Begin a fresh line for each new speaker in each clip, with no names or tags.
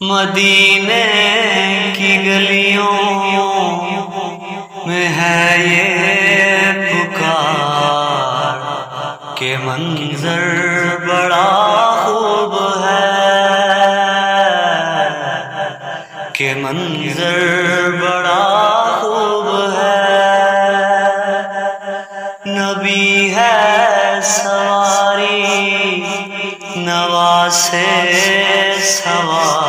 مدینے کی گلیوں میں ہے یہ پکار کہ منظر بڑا خوب ہے، کہ منظر بڑا خوب ہے۔ نبی ہے سواری نواسے سوار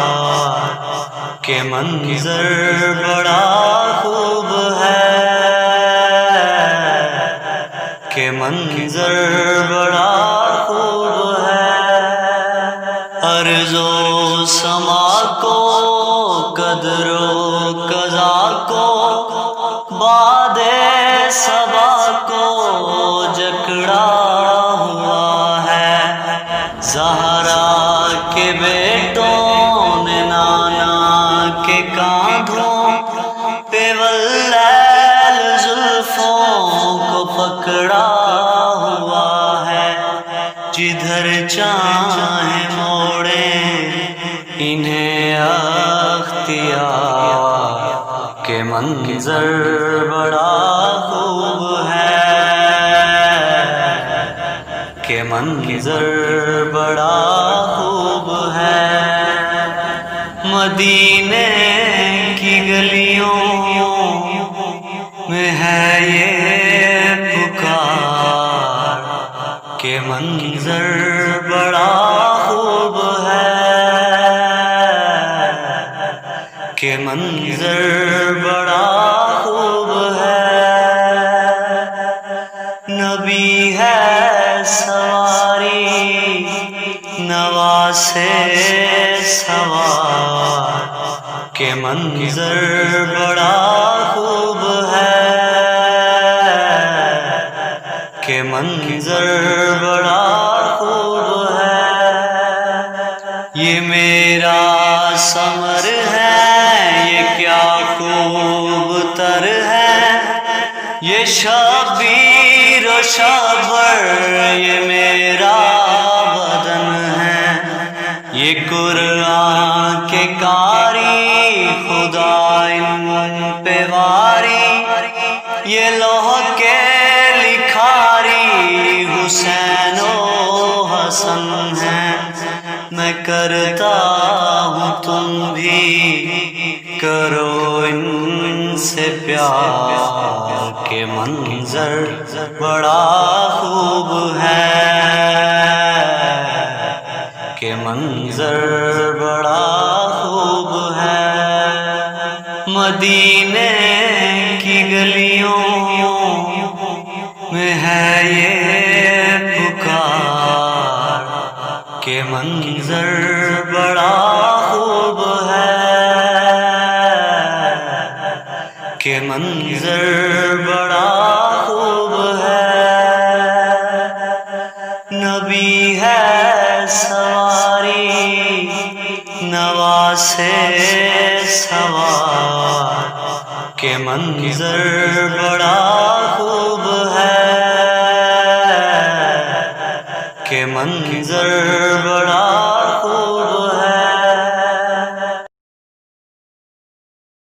کہ منظر بڑا خوب ہے، کہ منظر بڑا خوب ہے۔ عرض و سما کو قدر و قضا کو باد صبا کو جکڑا ہوا ہے، زہرا کے بیٹوں نے نانا کے کاندھوں پہ واللیل زلفوں کو پکڑا ہوا ہے، جدھر چاہیں موڑیں انہیں اختیار کہ منظر بڑا خوب ہے، کہ منظر بڑا خوب ہے۔ مدینے کی گلیوں میں ہے یہ پکار کہ منظر بڑا خوب ہے، کہ منظر بڑا خوب ہے۔ نبی ہے سواری نواسے سوار کہ منظر بڑا خوب ہے، کہ منظر بڑا خوب ہے۔ یہ میرا ثمر ہے، یہ کیا خوب تر ہے، یہ شبیر و شبر یہ میرا بدن ہے، یہ قرآن کے قاری خدا ان پہ واری، یہ لوح کے لکھاری حسین و حسن ہے۔ میں کرتا ہوں تم بھی کرو ان سے پیار کہ منظر بڑا خوب ہے، کہ منظر بڑا خوب ہے۔ مدینے کی گلیوں میں ہے یہ پکار کہ منظر بڑا خوب ہے، کہ منظر بڑا خوب ہے۔ نبی ہے سواری نواسے سوار کہ منظر بڑا خوب ہے، کہ منظر